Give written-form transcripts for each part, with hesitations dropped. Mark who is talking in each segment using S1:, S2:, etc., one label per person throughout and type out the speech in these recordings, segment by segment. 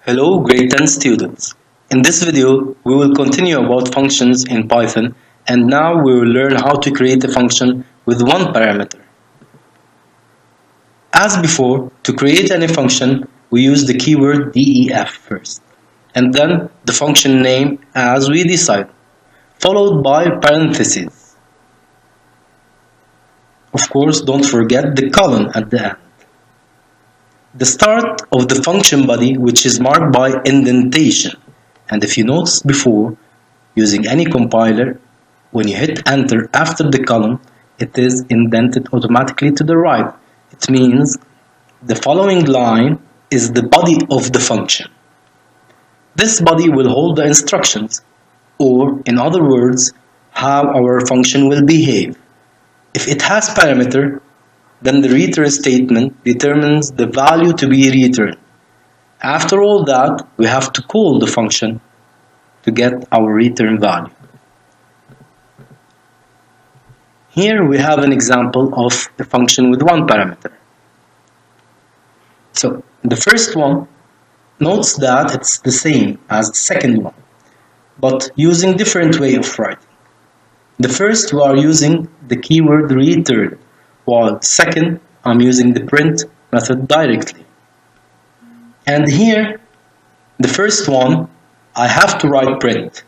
S1: Hello grade 10 students. In this video, we will continue about functions in Python, and now we will learn how to create a function with one parameter. As before, to create any function, we use the keyword def first, and then the function name as we decide, followed by parentheses. Of course, don't forget the colon at the end. The start of the function body, which is marked by indentation. And if you noticed before, using any compiler, when you hit enter after the column, it is indented automatically to the right. It means the following line is the body of the function. This body will hold the instructions, or in other words, how our function will behave. If it has parameter, then the return statement determines the value to be returned. After all that, we have to call the function to get our return value. Here we have an example of a function with one parameter. So the first one, notes that it's the same as the second one, but using different way of writing. The first, we are using the keyword return, while second, I'm using the print method directly. And here, the first one, I have to write print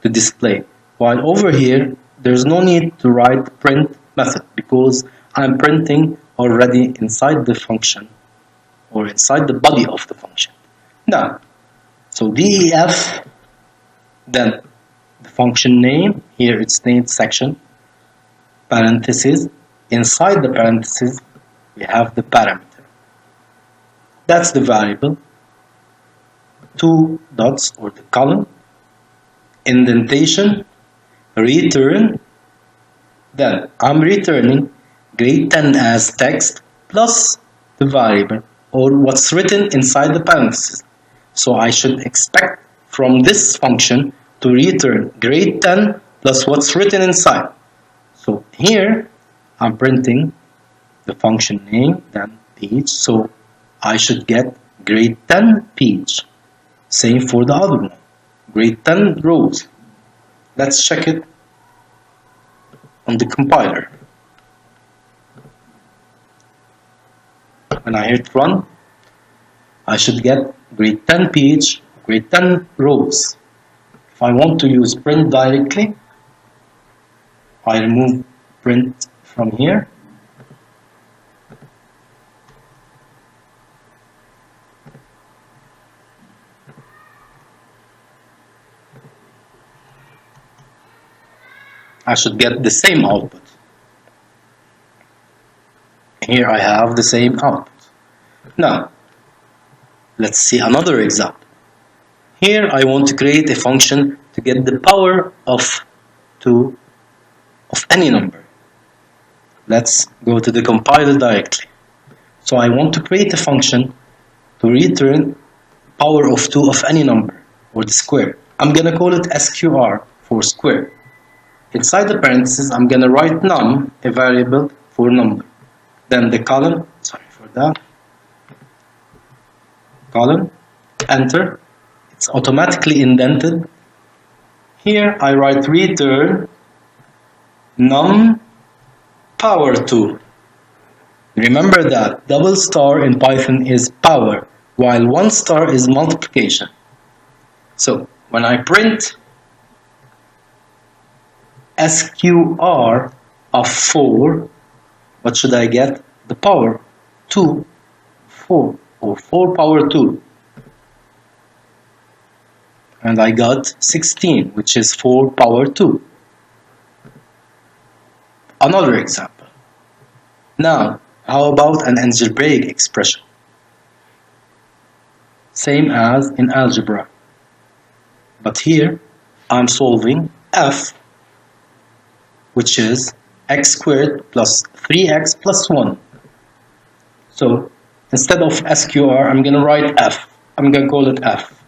S1: to display, while over here, there's no need to write print method because I'm printing already inside the function or inside the body of the function. Now, so def, then the function name, here it's named section, parentheses. Inside the parentheses, we have the parameter. That's the variable. Two dots or the column. Indentation. Return. Then I'm returning grade 10 as text plus the variable or what's written inside the parentheses. So I should expect from this function to return grade 10 plus what's written inside. So here, I'm printing the function name, then page, so I should get grade 10 page. Same for the other one, grade 10 rows. Let's check it on the compiler. When I hit run, I should get grade 10 page, grade 10 rows. If I want to use print directly, I remove print from here. I should get the same output. Here I have the same output. Now, let's see another example. Here I want to create a function to get the power of 2 of any number. Let's go to the compiler directly. So I want to create a function to return power of 2 of any number, or the square. I'm going to call it sqr for square. Inside the parentheses, I'm going to write num, a variable for number. Then the column, column, enter. It's automatically indented. Here I write return num power 2. Remember that double star in Python is power, while one star is multiplication. So when I print sqr of 4, what should I get? The power 2, 4, or 4 power 2. And I got 16, which is 4 power 2. Another example. Now, how about an algebraic expression? Same as in algebra. But here, I'm solving f, which is x squared plus 3x plus 1. So, instead of sqr, I'm going to write f. I'm going to call it f.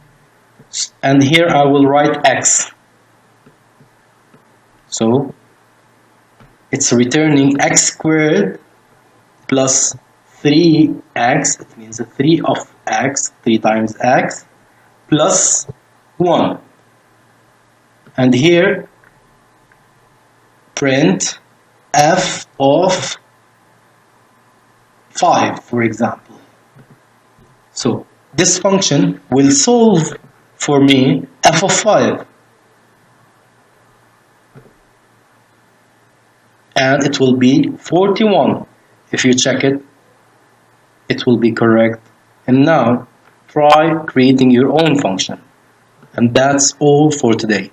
S1: And here I will write x. So, it's returning x squared plus 3x, it means 3 of x, 3 times x, plus 1. And here print f of 5, for example. So this function will solve for me f of 5. And it will be 41. If you check it, it will be correct. And now try creating your own function. And that's all for today.